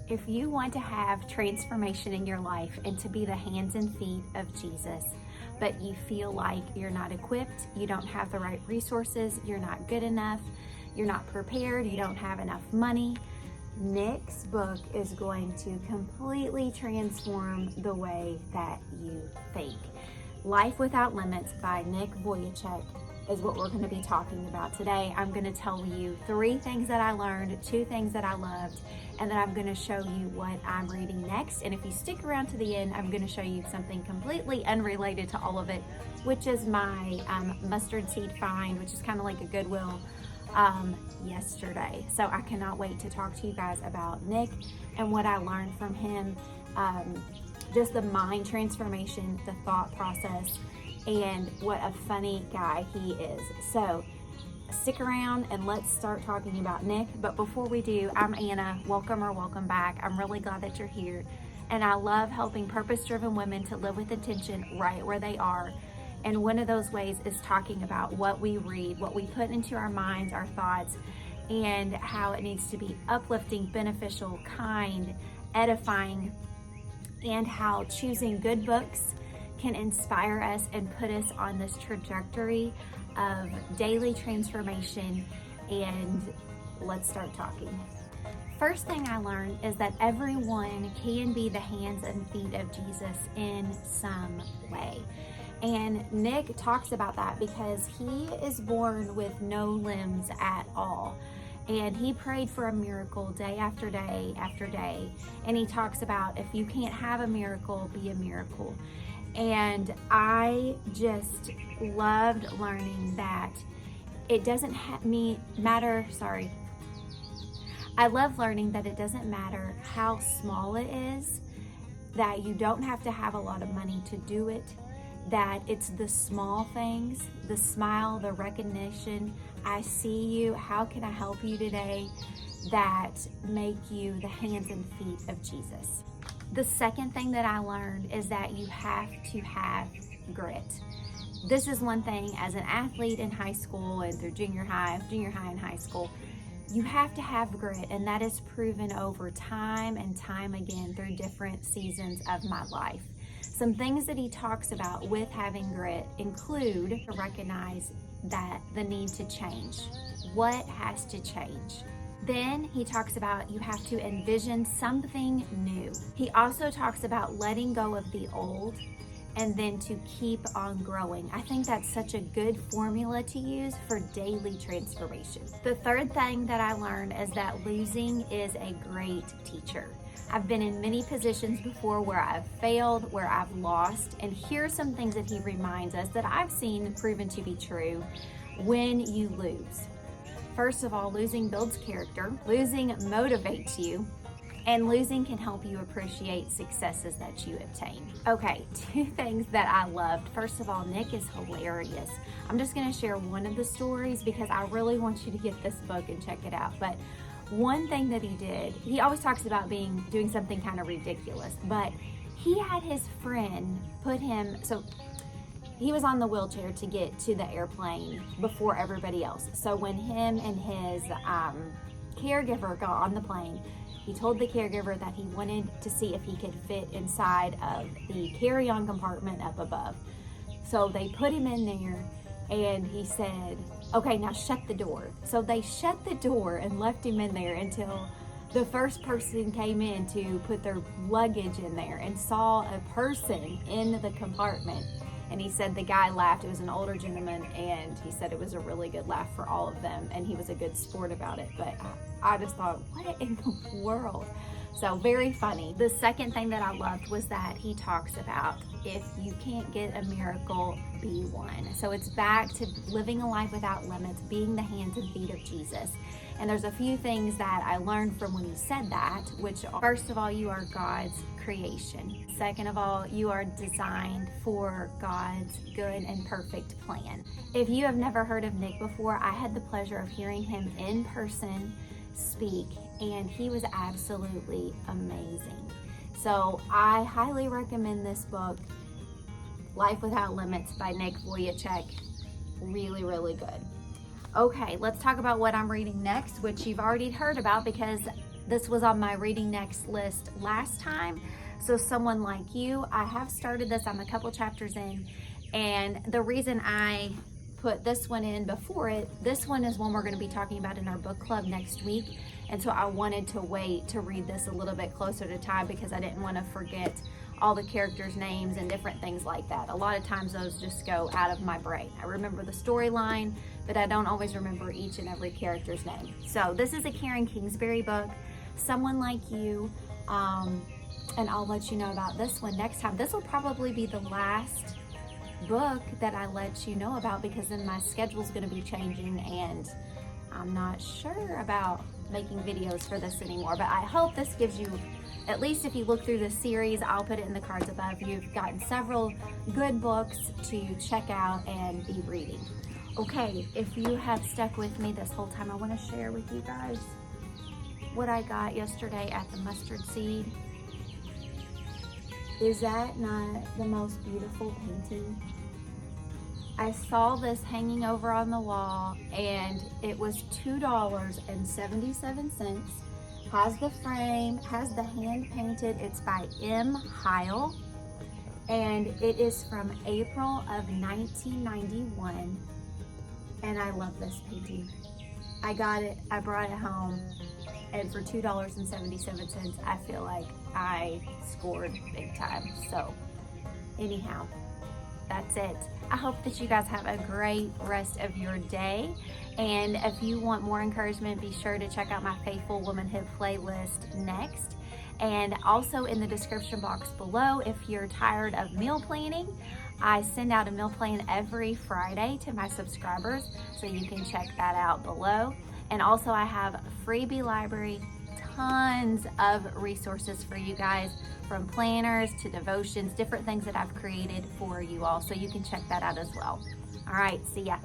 If you want to have transformation in your life and to be the hands and feet of Jesus, but you feel like you're not equipped, you don't have the right resources, you're not good enough, you're not prepared, you don't have enough money, Nick's book is going to completely transform the way that you think. Life Without Limits by Nick Vujicic is what we're going to be talking about today. I'm going to tell you 3 things that I learned, 2 things that I loved, and then I'm going to show you what I'm reading next. And if you stick around to the end, I'm going to show you something completely unrelated to all of it, which is my mustard seed find, which is kind of like a Goodwill yesterday. So I cannot wait to talk to you guys about Nick and what I learned from him, just the mind transformation, the thought process, and what a funny guy he is. So stick around and let's start talking about Nick. But before we do, I'm Anna. Welcome or welcome back. I'm really glad that you're here. And I love helping purpose-driven women to live with intention right where they are. And one of those ways is talking about what we read, what we put into our minds, our thoughts, and how it needs to be uplifting, beneficial, kind, edifying, and how choosing good books can inspire us and put us on this trajectory of daily transformation. And let's start talking. First thing I learned is that everyone can be the hands and feet of Jesus in some way. And Nick talks about that because he is born with no limbs at all. And he prayed for a miracle day after day after day. And he talks about if you can't have a miracle, be a miracle. And I just loved learning that it doesn't matter. I love learning that it doesn't matter how small it is, that you don't have to have a lot of money to do it, that it's the small things, the smile, the recognition, I see you, how can I help you today, that make you the hands and feet of Jesus. The second thing that I learned is that you have to have grit. This is one thing as an athlete in high school and through junior high and high school, you have to have grit, and that is proven over time and time again through different seasons of my life. Some things that he talks about with having grit include to recognize that the need to change. What has to change? Then he talks about you have to envision something new. He also talks about letting go of the old and then to keep on growing. I think that's such a good formula to use for daily transformation. The third thing that I learned is that losing is a great teacher. I've been in many positions before where I've failed, where I've lost, and here's some things that he reminds us that I've seen proven to be true when you lose. First of all, losing builds character, losing motivates you, and losing can help you appreciate successes that you obtain. Okay, 2 things that I loved. First of all, Nick is hilarious. I'm just gonna share one of the stories because I really want you to get this book and check it out. But one thing that he did, he always talks about doing something kind of ridiculous, but he had his friend put him, so he was on the wheelchair to get to the airplane before everybody else. So when him and his caregiver got on the plane, he told the caregiver that he wanted to see if he could fit inside of the carry-on compartment up above. So they put him in there and he said, okay, now shut the door. So they shut the door and left him in there until the first person came in to put their luggage in there and saw a person in the compartment. And he said the guy laughed. It was an older gentleman, and he said it was a really good laugh for all of them, and he was a good sport about it. But I just thought, what in the world? So very funny. The second thing that I loved was that he talks about if you can't get a miracle, be one. So it's back to living a life without limits, being the hands and feet of Jesus. And there's a few things that I learned from when he said that, which are, first of all, you are God's creation. Second of all, you are designed for God's good and perfect plan. If you have never heard of Nick before, I had the pleasure of hearing him in person speak, and he was absolutely amazing. So I highly recommend this book, Life Without Limits by Nick Vujicic. Really, really good. Okay, let's talk about what I'm reading next, which you've already heard about because This was on my reading next list last time. So Someone Like You, I have started this. I'm a couple chapters in, and the reason I put this one in before it, this one is one we're going to be talking about in our book club next week, and so I wanted to wait to read this a little bit closer to time because I didn't want to forget all the characters' names and different things like that. A lot of times those just go out of my brain. I remember the storyline, but I don't always remember each and every character's name. So this is a Karen Kingsbury book, Someone Like You, and I'll let you know about this one next time. This will probably be the last book that I let you know about because then my schedule's going to be changing and I'm not sure about making videos for this anymore. But I hope this gives you, at least if you look through this series, I'll put it in the cards above. You've gotten several good books to check out and be reading. Okay, if you have stuck with me this whole time, I want to share with you guys what I got yesterday at the Mustard Seed. Is that not the most beautiful painting? I saw this hanging over on the wall and it was $2.77. Has the frame, has the hand painted. It's by M. Heil and it is from April of 1991. And I love this painting. I got it, I brought it home, and for $2.77, I feel like I scored big time. So anyhow, that's it. I hope that you guys have a great rest of your day. And if you want more encouragement, be sure to check out my Faithful Womanhood playlist next. And also in the description box below, if you're tired of meal planning, I send out a meal plan every Friday to my subscribers, so you can check that out below. And also I have a freebie library, tons of resources for you guys, from planners to devotions, different things that I've created for you all, so you can check that out as well. All right, see ya.